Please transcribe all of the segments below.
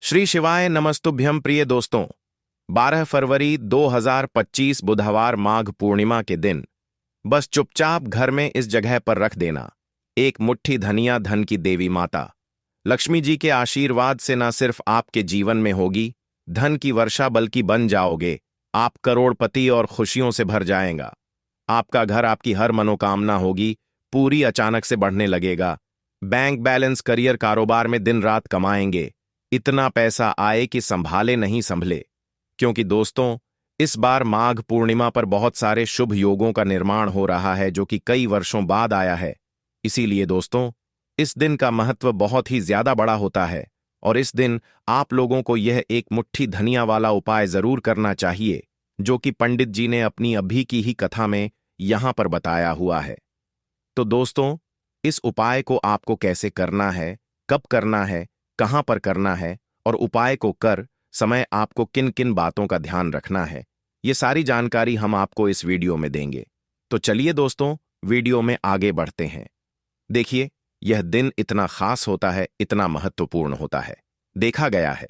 श्री शिवाय नमस्तुभ्यम प्रिय दोस्तों। 12 फरवरी 2025 बुधवार माघ पूर्णिमा के दिन बस चुपचाप घर में इस जगह पर रख देना एक मुट्ठी धनिया धन की देवी माता लक्ष्मी जी के आशीर्वाद से न सिर्फ आपके जीवन में होगी धन की वर्षा बल्कि बन जाओगे आप करोड़पति और खुशियों से भर जाएगा। आपका घर आपकी हर मनोकामना होगी पूरी अचानक से बढ़ने लगेगा। बैंक बैलेंस करियर कारोबार में दिन रात कमाएंगे, इतना पैसा आए कि संभाले नहीं संभले। क्योंकि दोस्तों इस बार माघ पूर्णिमा पर बहुत सारे शुभ योगों का निर्माण हो रहा है जो कि कई वर्षों बाद आया है। इसीलिए दोस्तों इस दिन का महत्व बहुत ही ज्यादा बड़ा होता है और इस दिन आप लोगों को यह एक मुट्ठी धनिया वाला उपाय जरूर करना चाहिए जो कि पंडित जी ने अपनी अभी की ही कथा में यहां पर बताया हुआ है। तो दोस्तों इस उपाय को आपको कैसे करना है, कब करना है, कहां पर करना है और उपाय को कर समय आपको किन किन बातों का ध्यान रखना है, ये सारी जानकारी हम आपको इस वीडियो में देंगे। तो चलिए दोस्तों वीडियो में आगे बढ़ते हैं। देखिए यह दिन इतना खास होता है, इतना महत्वपूर्ण होता है। देखा गया है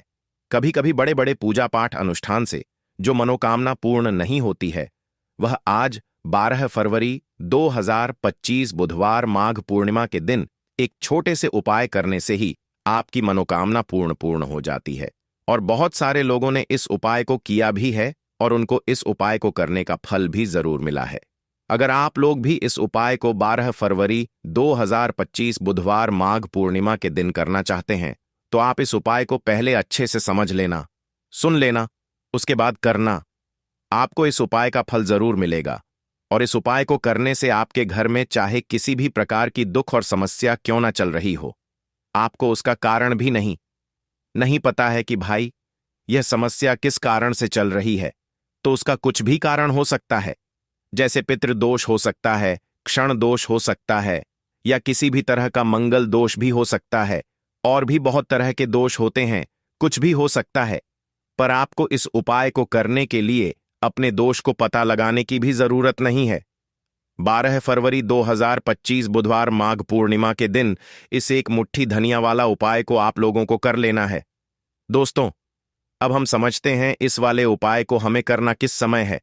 कभी कभी बड़े बड़े पूजा पाठ अनुष्ठान से जो मनोकामना पूर्ण नहीं होती है वह आज 12 फरवरी 2025 बुधवार माघ पूर्णिमा के दिन एक छोटे से उपाय करने से ही आपकी मनोकामना पूर्ण हो जाती है। और बहुत सारे लोगों ने इस उपाय को किया भी है और उनको इस उपाय को करने का फल भी जरूर मिला है। अगर आप लोग भी इस उपाय को 12 फरवरी 2025 बुधवार माघ पूर्णिमा के दिन करना चाहते हैं तो आप इस उपाय को पहले अच्छे से समझ लेना, सुन लेना, उसके बाद करना। आपको इस उपाय का फल जरूर मिलेगा और इस उपाय को करने से आपके घर में चाहे किसी भी प्रकार की दुख और समस्या क्यों ना चल रही हो, आपको उसका कारण भी नहीं पता है कि भाई यह समस्या किस कारण से चल रही है, तो उसका कुछ भी कारण हो सकता है। जैसे पितृदोष हो सकता है, क्षण दोष हो सकता है या किसी भी तरह का मंगल दोष भी हो सकता है और भी बहुत तरह के दोष होते हैं, कुछ भी हो सकता है। पर आपको इस उपाय को करने के लिए अपने दोष को पता लगाने की भी जरूरत नहीं है। 12 फरवरी 2025 बुधवार माघ पूर्णिमा के दिन इस एक मुट्ठी धनिया वाला उपाय को आप लोगों को कर लेना है। दोस्तों अब हम समझते हैं इस वाले उपाय को हमें करना किस समय है।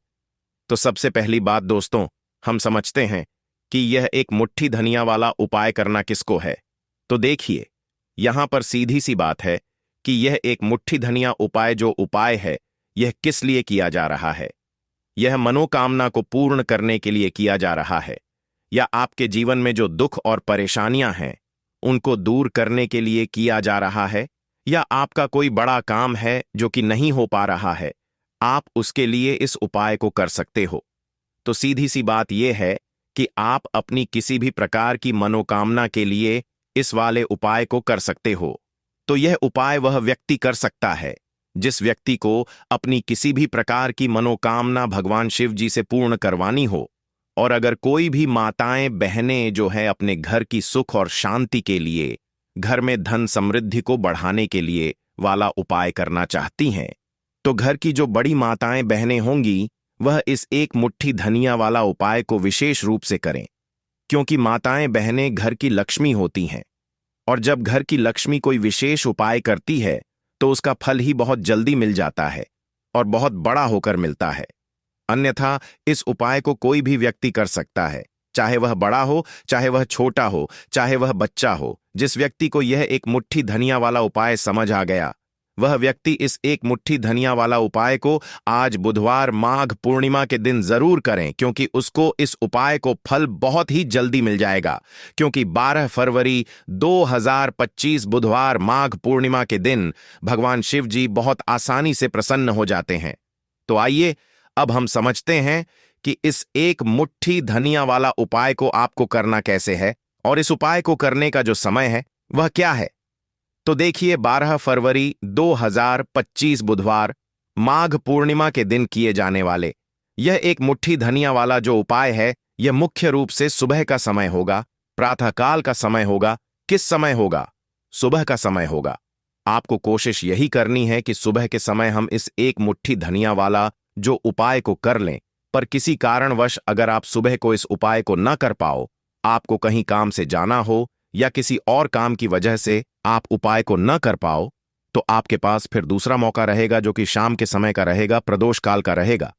तो सबसे पहली बात दोस्तों हम समझते हैं कि यह एक मुट्ठी धनिया वाला उपाय करना किसको है। तो देखिए यहां पर सीधी सी बात है कि यह एक मुट्ठी धनिया उपाय जो उपाय है यह किस लिए किया जा रहा है। यह मनोकामना को पूर्ण करने के लिए किया जा रहा है या आपके जीवन में जो दुख और परेशानियां हैं उनको दूर करने के लिए किया जा रहा है या आपका कोई बड़ा काम है जो कि नहीं हो पा रहा है, आप उसके लिए इस उपाय को कर सकते हो। तो सीधी सी बात यह है कि आप अपनी किसी भी प्रकार की मनोकामना के लिए इस वाले उपाय को कर सकते हो। तो यह उपाय वह व्यक्ति कर सकता है जिस व्यक्ति को अपनी किसी भी प्रकार की मनोकामना भगवान शिव जी से पूर्ण करवानी हो। और अगर कोई भी माताएं बहनें जो है अपने घर की सुख और शांति के लिए, घर में धन समृद्धि को बढ़ाने के लिए वाला उपाय करना चाहती हैं तो घर की जो बड़ी माताएं बहनें होंगी वह इस एक मुट्ठी धनिया वाला उपाय को विशेष रूप से करें। क्योंकि माताएं बहनें घर की लक्ष्मी होती हैं और जब घर की लक्ष्मी कोई विशेष उपाय करती है तो उसका फल ही बहुत जल्दी मिल जाता है और बहुत बड़ा होकर मिलता है। अन्यथा इस उपाय को कोई भी व्यक्ति कर सकता है, चाहे वह बड़ा हो, चाहे वह छोटा हो, चाहे वह बच्चा हो। जिस व्यक्ति को यह एक मुट्ठी धनिया वाला उपाय समझ आ गया वह व्यक्ति इस एक मुट्ठी धनिया वाला उपाय को आज बुधवार माघ पूर्णिमा के दिन जरूर करें, क्योंकि उसको इस उपाय को फल बहुत ही जल्दी मिल जाएगा। क्योंकि 12 फरवरी 2025 बुधवार माघ पूर्णिमा के दिन भगवान शिव जी बहुत आसानी से प्रसन्न हो जाते हैं। तो आइए अब हम समझते हैं कि इस एक मुट्ठी धनिया वाला उपाय को आपको करना कैसे है और इस उपाय को करने का जो समय है वह क्या है। तो देखिए 12 फरवरी 2025 बुधवार माघ पूर्णिमा के दिन किए जाने वाले यह एक मुट्ठी धनिया वाला जो उपाय है यह मुख्य रूप से सुबह का समय होगा, प्रातःकाल का समय होगा। किस समय होगा? सुबह का समय होगा। आपको कोशिश यही करनी है कि सुबह के समय हम इस एक मुट्ठी धनिया वाला जो उपाय को कर लें। पर किसी कारणवश अगर आप सुबह को इस उपाय को न कर पाओ, आपको कहीं काम से जाना हो या किसी और काम की वजह से आप उपाय को न कर पाओ, तो आपके पास फिर दूसरा मौका रहेगा जो कि शाम के समय का रहेगा, प्रदोष काल का रहेगा।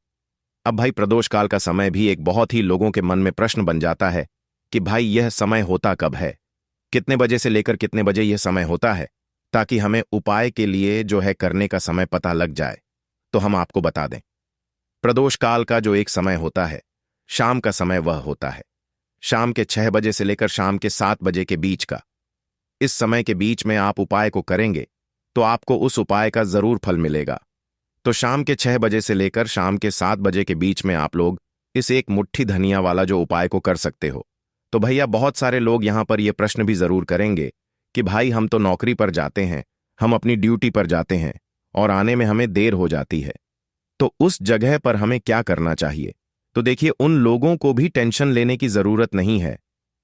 अब भाई प्रदोष काल का समय भी एक बहुत ही लोगों के मन में प्रश्न बन जाता है कि भाई यह समय होता कब है, कितने बजे से लेकर कितने बजे यह समय होता है, ताकि हमें उपाय के लिए जो है करने का समय पता लग जाए। तो हम आपको बता दें, प्रदोष काल का जो एक समय होता है, शाम का समय वह होता है शाम के 6 बजे से लेकर शाम के 7 बजे के बीच का। इस समय के बीच में आप उपाय को करेंगे तो आपको उस उपाय का जरूर फल मिलेगा। तो शाम के 6 बजे से लेकर शाम के 7 बजे के बीच में आप लोग इस एक मुट्ठी धनिया वाला जो उपाय को कर सकते हो। तो भैया बहुत सारे लोग यहां पर यह प्रश्न भी जरूर करेंगे कि भाई हम तो नौकरी पर जाते हैं, हम अपनी ड्यूटी पर जाते हैं और आने में हमें देर हो जाती है, तो उस जगह पर हमें क्या करना चाहिए। तो देखिए, उन लोगों को भी टेंशन लेने की जरूरत नहीं है।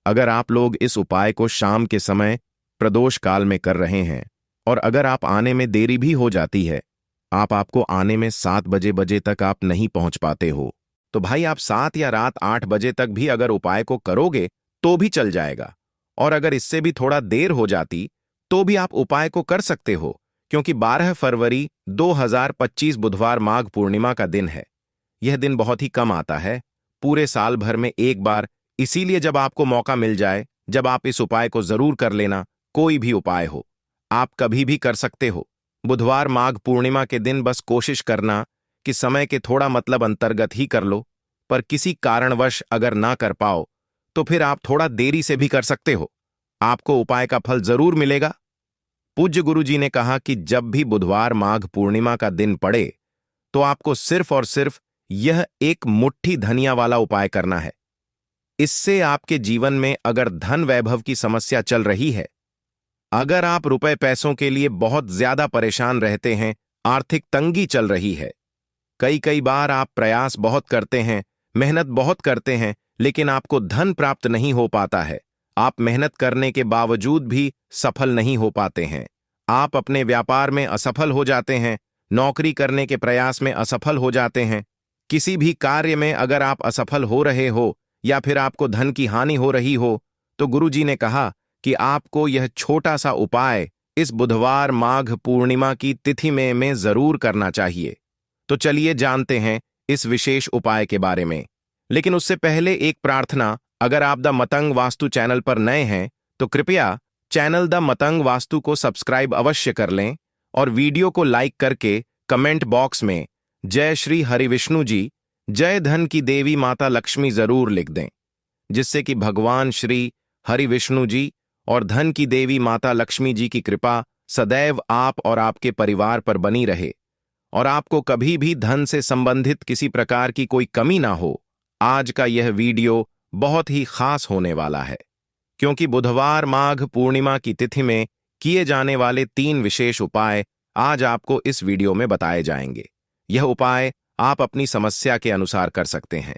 अगर आप लोग इस उपाय को शाम के समय प्रदोष काल में कर रहे हैं और अगर आप आने में देरी भी हो जाती है, आपको आने में 7 बजे तक आप नहीं पहुंच पाते हो, तो भाई आप 7 या रात 8 बजे तक भी अगर उपाय को करोगे तो भी चल जाएगा। और अगर इससे भी थोड़ा देर हो जाती तो भी आप उपाय को कर सकते हो, क्योंकि 12 फरवरी 2025 बुधवार माघ पूर्णिमा का दिन है। यह दिन बहुत ही कम आता है, पूरे साल भर में एक बार। इसीलिए जब आपको मौका मिल जाए, जब आप इस उपाय को जरूर कर लेना। कोई भी उपाय हो, आप कभी भी कर सकते हो। बुधवार माघ पूर्णिमा के दिन बस कोशिश करना कि समय के थोड़ा मतलब अंतर्गत ही कर लो, पर किसी कारणवश अगर ना कर पाओ तो फिर आप थोड़ा देरी से भी कर सकते हो, आपको उपाय का फल जरूर मिलेगा। पूज्य गुरु जी ने कहा कि जब भी बुधवार माघ पूर्णिमा का दिन पड़े तो आपको सिर्फ और सिर्फ यह एक मुट्ठी धनिया वाला उपाय करना है। इससे आपके जीवन में अगर धन वैभव की समस्या चल रही है, अगर आप रुपए पैसों के लिए बहुत ज्यादा परेशान रहते हैं, आर्थिक तंगी चल रही है, कई बार आप प्रयास बहुत करते हैं, मेहनत बहुत करते हैं, लेकिन आपको धन प्राप्त नहीं हो पाता है, आप मेहनत करने के बावजूद भी सफल नहीं हो पाते हैं, आप अपने व्यापार में असफल हो जाते हैं, नौकरी करने के प्रयास में असफल हो जाते हैं, किसी भी कार्य में अगर आप असफल हो रहे हो या फिर आपको धन की हानि हो रही हो, तो गुरुजी ने कहा कि आपको यह छोटा सा उपाय इस बुधवार माघ पूर्णिमा की तिथि में जरूर करना चाहिए। तो चलिए जानते हैं इस विशेष उपाय के बारे में। लेकिन उससे पहले एक प्रार्थना, अगर आप द मतंग वास्तु चैनल पर नए हैं तो कृपया चैनल द मतंग वास्तु को सब्सक्राइब अवश्य कर लें और वीडियो को लाइक करके कमेंट बॉक्स में जय श्री हरिविष्णु जी, जय धन की देवी माता लक्ष्मी जरूर लिख दें, जिससे कि भगवान श्री हरिविष्णु जी और धन की देवी माता लक्ष्मी जी की कृपा सदैव आप और आपके परिवार पर बनी रहे और आपको कभी भी धन से संबंधित किसी प्रकार की कोई कमी ना हो। आज का यह वीडियो बहुत ही खास होने वाला है, क्योंकि बुधवार माघ पूर्णिमा की तिथि में किए जाने वाले 3 विशेष उपाय आज आपको इस वीडियो में बताए जाएंगे। यह उपाय आप अपनी समस्या के अनुसार कर सकते हैं।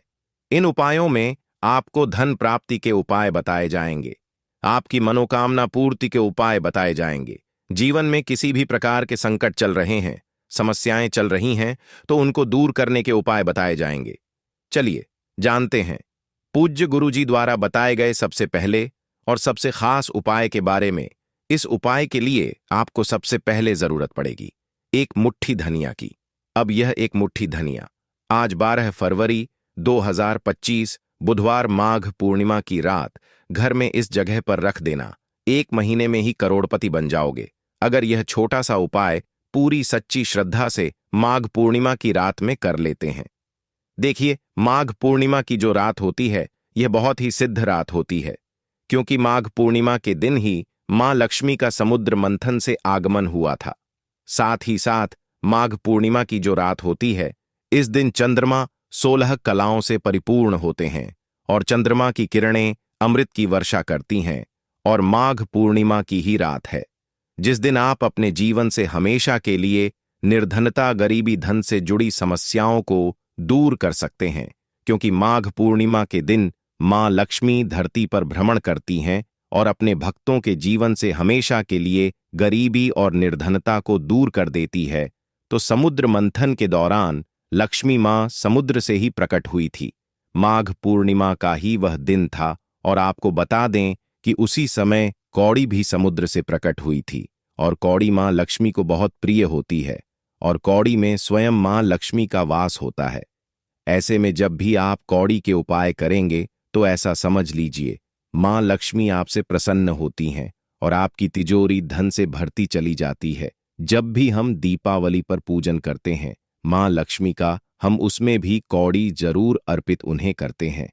इन उपायों में आपको धन प्राप्ति के उपाय बताए जाएंगे, आपकी मनोकामना पूर्ति के उपाय बताए जाएंगे। जीवन में किसी भी प्रकार के संकट चल रहे हैं, समस्याएं चल रही हैं, तो उनको दूर करने के उपाय बताए जाएंगे। चलिए जानते हैं पूज्य गुरुजी द्वारा बताए गए सबसे पहले और सबसे खास उपाय के बारे में। इस उपाय के लिए आपको सबसे पहले जरूरत पड़ेगी एक मुट्ठी धनिया की। अब यह एक मुट्ठी धनिया आज 12 फरवरी 2025 बुधवार माघ पूर्णिमा की रात घर में इस जगह पर रख देना। 1 महीने में ही करोड़पति बन जाओगे अगर यह छोटा सा उपाय पूरी सच्ची श्रद्धा से माघ पूर्णिमा की रात में कर लेते हैं। देखिए, माघ पूर्णिमा की जो रात होती है यह बहुत ही सिद्ध रात होती है, क्योंकि माघ पूर्णिमा के दिन ही मां लक्ष्मी का समुद्र मंथन से आगमन हुआ था। साथ ही साथ माघ पूर्णिमा की जो रात होती है, इस दिन चंद्रमा 16 कलाओं से परिपूर्ण होते हैं और चंद्रमा की किरणें अमृत की वर्षा करती हैं। और माघ पूर्णिमा की ही रात है जिस दिन आप अपने जीवन से हमेशा के लिए निर्धनता, गरीबी, धन से जुड़ी समस्याओं को दूर कर सकते हैं, क्योंकि माघ पूर्णिमा के दिन मां लक्ष्मी धरती पर भ्रमण करती हैं और अपने भक्तों के जीवन से हमेशा के लिए गरीबी और निर्धनता को दूर कर देती है। तो समुद्र मंथन के दौरान लक्ष्मी मां समुद्र से ही प्रकट हुई थी। माघ पूर्णिमा का ही वह दिन था और आपको बता दें कि उसी समय कौड़ी भी समुद्र से प्रकट हुई थी और कौड़ी माँ लक्ष्मी को बहुत प्रिय होती है और कौड़ी में स्वयं माँ लक्ष्मी का वास होता है। ऐसे में जब भी आप कौड़ी के उपाय करेंगे तो ऐसा समझ लीजिए माँ लक्ष्मी आपसे प्रसन्न होती हैं और आपकी तिजोरी धन से भरती चली जाती है। जब भी हम दीपावली पर पूजन करते हैं माँ लक्ष्मी का, हम उसमें भी कौड़ी जरूर अर्पित उन्हें करते हैं,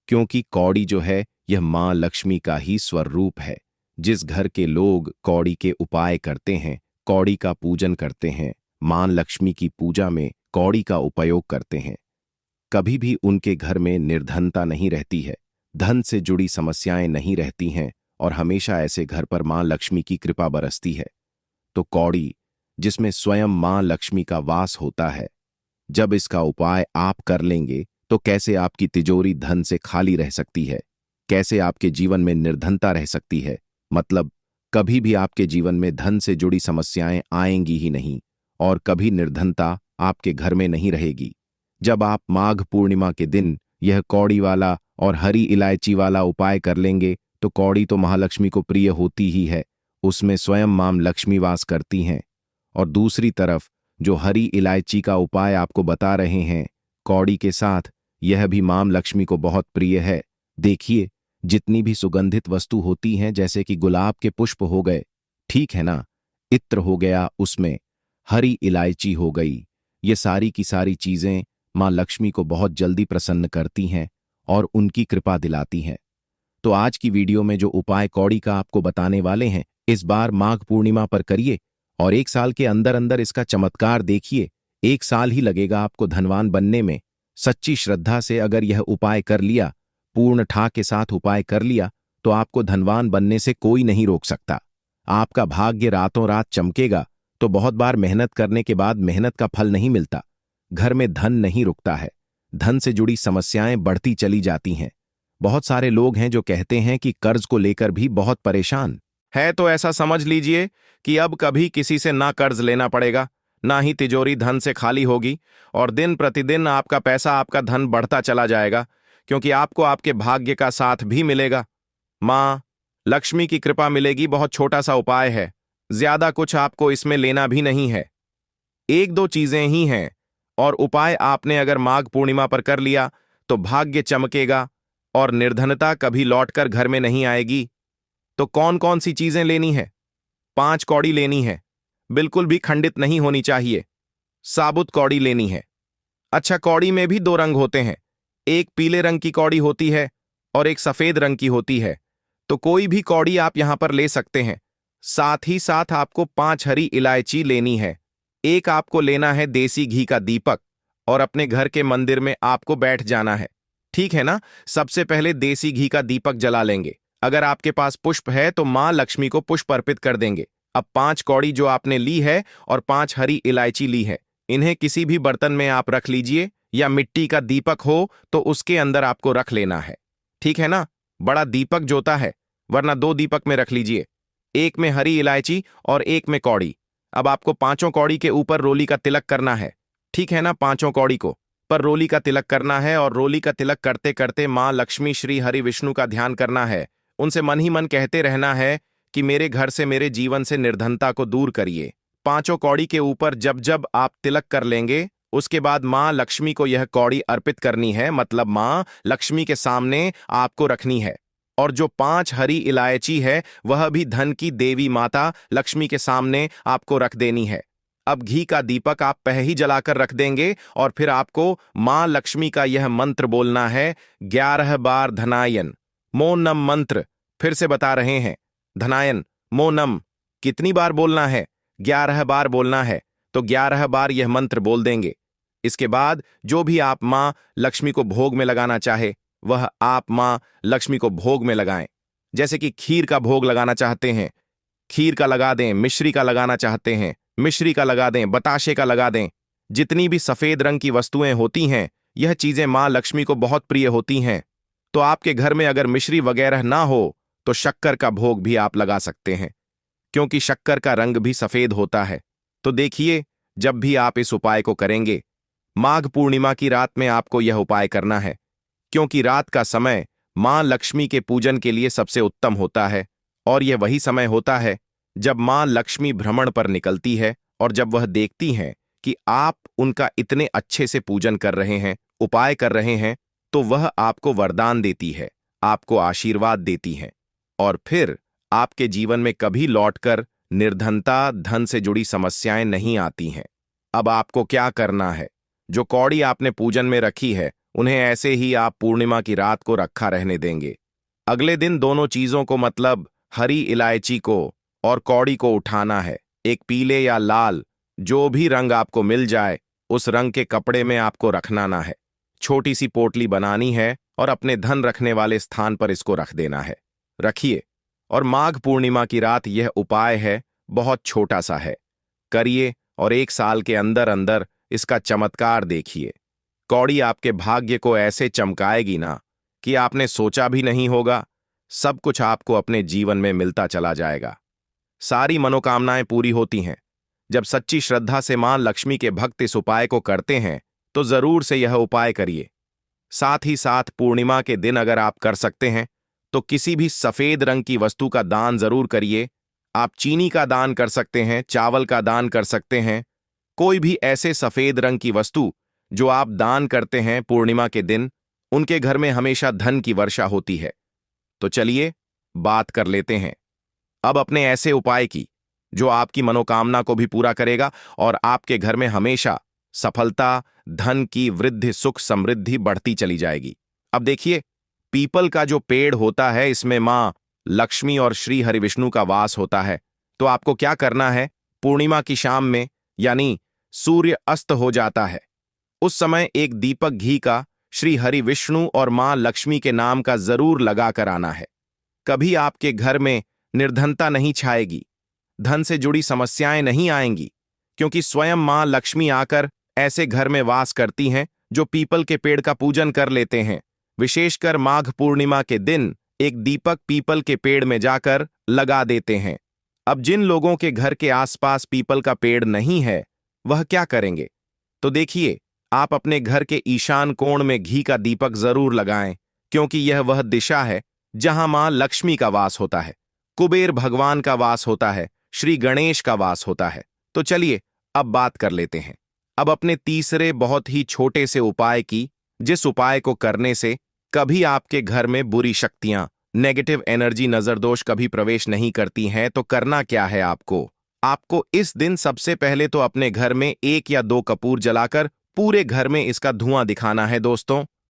क्योंकि कौड़ी जो है यह माँ लक्ष्मी का ही स्वरूप है। जिस घर के लोग कौड़ी के उपाय करते हैं, कौड़ी का पूजन करते हैं, माँ लक्ष्मी की पूजा में कौड़ी का उपयोग करते हैं, कभी भी उनके घर में निर्धनता नहीं रहती है, धन से जुड़ी समस्याएं नहीं रहती हैं और हमेशा ऐसे घर पर माँ लक्ष्मी की कृपा बरसती है। तो कौड़ी, जिसमें स्वयं माँ लक्ष्मी का वास होता है, जब इसका उपाय आप कर लेंगे तो कैसे आपकी तिजोरी धन से खाली रह सकती है, कैसे आपके जीवन में निर्धनता रह सकती है। मतलब कभी भी आपके जीवन में धन से जुड़ी समस्याएं आएंगी ही नहीं और कभी निर्धनता आपके घर में नहीं रहेगी। जब आप माघ पूर्णिमा के दिन यह कौड़ी वाला और हरी इलायची वाला उपाय कर लेंगे तो कौड़ी तो महालक्ष्मी को प्रिय होती ही है, उसमें स्वयं मां लक्ष्मी वास करती हैं। और दूसरी तरफ जो हरी इलायची का उपाय आपको बता रहे हैं कौड़ी के साथ, यह भी मां लक्ष्मी को बहुत प्रिय है। देखिए, जितनी भी सुगंधित वस्तु होती हैं, जैसे कि गुलाब के पुष्प हो गए, ठीक है ना, इत्र हो गया, उसमें हरी इलायची हो गई, ये सारी की सारी चीजें मां लक्ष्मी को बहुत जल्दी प्रसन्न करती हैं और उनकी कृपा दिलाती हैं। तो आज की वीडियो में जो उपाय कौड़ी का आपको बताने वाले हैं, इस बार माघ पूर्णिमा पर करिए और 1 साल के अंदर अंदर इसका चमत्कार देखिए। 1 साल ही लगेगा आपको धनवान बनने में। सच्ची श्रद्धा से अगर यह उपाय कर लिया, पूर्ण ठा के साथ उपाय कर लिया, तो आपको धनवान बनने से कोई नहीं रोक सकता। आपका भाग्य रातों रात चमकेगा। तो बहुत बार मेहनत करने के बाद मेहनत का फल नहीं मिलता, घर में धन नहीं रुकता है, धन से जुड़ी समस्याएं बढ़ती चली जाती हैं। बहुत सारे लोग हैं जो कहते हैं कि कर्ज को लेकर भी बहुत परेशान है, तो ऐसा समझ लीजिए कि अब कभी किसी से ना कर्ज लेना पड़ेगा, ना ही तिजोरी धन से खाली होगी और दिन प्रतिदिन आपका पैसा, आपका धन बढ़ता चला जाएगा, क्योंकि आपको आपके भाग्य का साथ भी मिलेगा। मां लक्ष्मी की कृपा मिलेगी। बहुत छोटा सा उपाय है, ज्यादा कुछ आपको इसमें लेना भी नहीं है, 1-2 चीजें ही हैं और उपाय आपने अगर माघ पूर्णिमा पर कर लिया तो भाग्य चमकेगा और निर्धनता कभी लौटकर घर में नहीं आएगी। तो कौन कौन सी चीजें लेनी है? 5 कौड़ी लेनी है, बिल्कुल भी खंडित नहीं होनी चाहिए। साबुत कौड़ी लेनी है। अच्छा, कौड़ी में भी 2 रंग होते हैं, एक पीले रंग की कौड़ी होती है और एक सफेद रंग की होती है। तो कोई भी कौड़ी आप यहां पर ले सकते हैं। साथ ही साथ आपको 5 हरी इलायची लेनी है। एक आपको लेना है देसी घी का दीपक और अपने घर के मंदिर में आपको बैठ जाना है, ठीक है ना। सबसे पहले देसी घी का दीपक जला लेंगे। अगर आपके पास पुष्प है तो मां लक्ष्मी को पुष्प अर्पित कर देंगे। अब 5 कौड़ी जो आपने ली है और 5 हरी इलायची ली है, इन्हें किसी भी बर्तन में आप रख लीजिए, या मिट्टी का दीपक हो तो उसके अंदर आपको रख लेना है, ठीक है ना। बड़ा दीपक जोता है, वरना 2 दीपक में रख लीजिए, एक में हरी इलायची और एक में कौड़ी। अब आपको 5 कौड़ी के ऊपर रोली का तिलक करना है, ठीक है ना। 5 कौड़ी को पर रोली का तिलक करना है और रोली का तिलक करते करते मां लक्ष्मी श्री हरि विष्णु का ध्यान करना है। उनसे मन ही मन कहते रहना है कि मेरे घर से, मेरे जीवन से निर्धनता को दूर करिए। 5 कौड़ी के ऊपर जब जब आप तिलक कर लेंगे, उसके बाद मां लक्ष्मी को यह कौड़ी अर्पित करनी है, मतलब मां लक्ष्मी के सामने आपको रखनी है। और जो 5 हरी इलायची है वह भी धन की देवी माता लक्ष्मी के सामने आपको रख देनी है। अब घी का दीपक आप पहले ही जलाकर रख देंगे और फिर आपको मां लक्ष्मी का यह मंत्र बोलना है, 11 बार धनायन मो नम मंत्र। फिर से बता रहे हैं, धनायन मो नम। कितनी बार बोलना है? 11 बार बोलना है। तो 11 बार यह मंत्र बोल देंगे। इसके बाद जो भी आप मां लक्ष्मी को भोग में लगाना चाहे वह आप मां लक्ष्मी को भोग में लगाएं। जैसे कि खीर का भोग लगाना चाहते हैं, खीर का लगा दें। मिश्री का लगाना चाहते हैं, मिश्री का लगा दें। बताशे का लगा दें। जितनी भी सफेद रंग की वस्तुएं होती हैं, यह चीजें मां लक्ष्मी को बहुत प्रिय होती हैं। तो आपके घर में अगर मिश्री वगैरह ना हो तो शक्कर का भोग भी आप लगा सकते हैं, क्योंकि शक्कर का रंग भी सफेद होता है। तो देखिए, जब भी आप इस उपाय को करेंगे, माघ पूर्णिमा की रात में आपको यह उपाय करना है, क्योंकि रात का समय मां लक्ष्मी के पूजन के लिए सबसे उत्तम होता है और यह वही समय होता है जब मां लक्ष्मी भ्रमण पर निकलती है और जब वह देखती हैं कि आप उनका इतने अच्छे से पूजन कर रहे हैं, उपाय कर रहे हैं, तो वह आपको वरदान देती है, आपको आशीर्वाद देती हैं और फिर आपके जीवन में कभी लौटकर निर्धनता, धन से जुड़ी समस्याएं नहीं आती हैं। अब आपको क्या करना है? जो कौड़ी आपने पूजन में रखी है, उन्हें ऐसे ही आप पूर्णिमा की रात को रखा रहने देंगे। अगले दिन दोनों चीजों को मतलब हरी इलायची को और कौड़ी को उठाना है। एक पीले या लाल, जो भी रंग आपको मिल जाए, उस रंग के कपड़े में आपको रखना है। छोटी सी पोटली बनानी है और अपने धन रखने वाले स्थान पर इसको रख देना है। रखिए, और माघ पूर्णिमा की रात यह उपाय है, बहुत छोटा सा है, करिए और 1 साल के अंदर अंदर इसका चमत्कार देखिए। कौड़ी आपके भाग्य को ऐसे चमकाएगी ना कि आपने सोचा भी नहीं होगा। सब कुछ आपको अपने जीवन में मिलता चला जाएगा। सारी मनोकामनाएं पूरी होती हैं। जब सच्ची श्रद्धा से मां लक्ष्मी के भक्त इस उपाय को करते हैं तो जरूर से यह उपाय करिए। साथ ही साथ पूर्णिमा के दिन अगर आप कर सकते हैं तो किसी भी सफेद रंग की वस्तु का दान जरूर करिए। आप चीनी का दान कर सकते हैं, चावल का दान कर सकते हैं, कोई भी ऐसे सफेद रंग की वस्तु जो आप दान करते हैं पूर्णिमा के दिन, उनके घर में हमेशा धन की वर्षा होती है। तो चलिए बात कर लेते हैं अब अपने ऐसे उपाय की जो आपकी मनोकामना को भी पूरा करेगा और आपके घर में हमेशा सफलता, धन की वृद्धि, सुख समृद्धि बढ़ती चली जाएगी। अब देखिए, पीपल का जो पेड़ होता है, इसमें मां लक्ष्मी और श्री हरिविष्णु का वास होता है। तो आपको क्या करना है, पूर्णिमा की शाम में, यानी सूर्य अस्त हो जाता है, उस समय एक दीपक घी का श्री हरि विष्णु और मां लक्ष्मी के नाम का जरूर लगा कर आना है। कभी आपके घर में निर्धनता नहीं छाएगी, धन से जुड़ी समस्याएं नहीं आएंगी, क्योंकि स्वयं मां लक्ष्मी आकर ऐसे घर में वास करती हैं जो पीपल के पेड़ का पूजन कर लेते हैं। विशेषकर माघ पूर्णिमा के दिन एक दीपक पीपल के पेड़ में जाकर लगा देते हैं। अब जिन लोगों के घर के आसपास पीपल का पेड़ नहीं है, वह क्या करेंगे? तो देखिए, आप अपने घर के ईशान कोण में घी का दीपक जरूर लगाएं, क्योंकि यह वह दिशा है जहां मां लक्ष्मी का वास होता है, कुबेर भगवान का वास होता है, श्री गणेश का वास होता है। तो चलिए अब बात कर लेते हैं अब अपने तीसरे बहुत ही छोटे से उपाय की, जिस उपाय को करने से कभी आपके घर में बुरी शक्तियां, नेगेटिव एनर्जी, नजरदोष कभी प्रवेश नहीं करती हैं। तो करना क्या है आपको इस दिन सबसे पहले तो अपने घर में 1 या 2 कपूर जलाकर पूरे घर में इसका धुआं दिखाना है दोस्तों।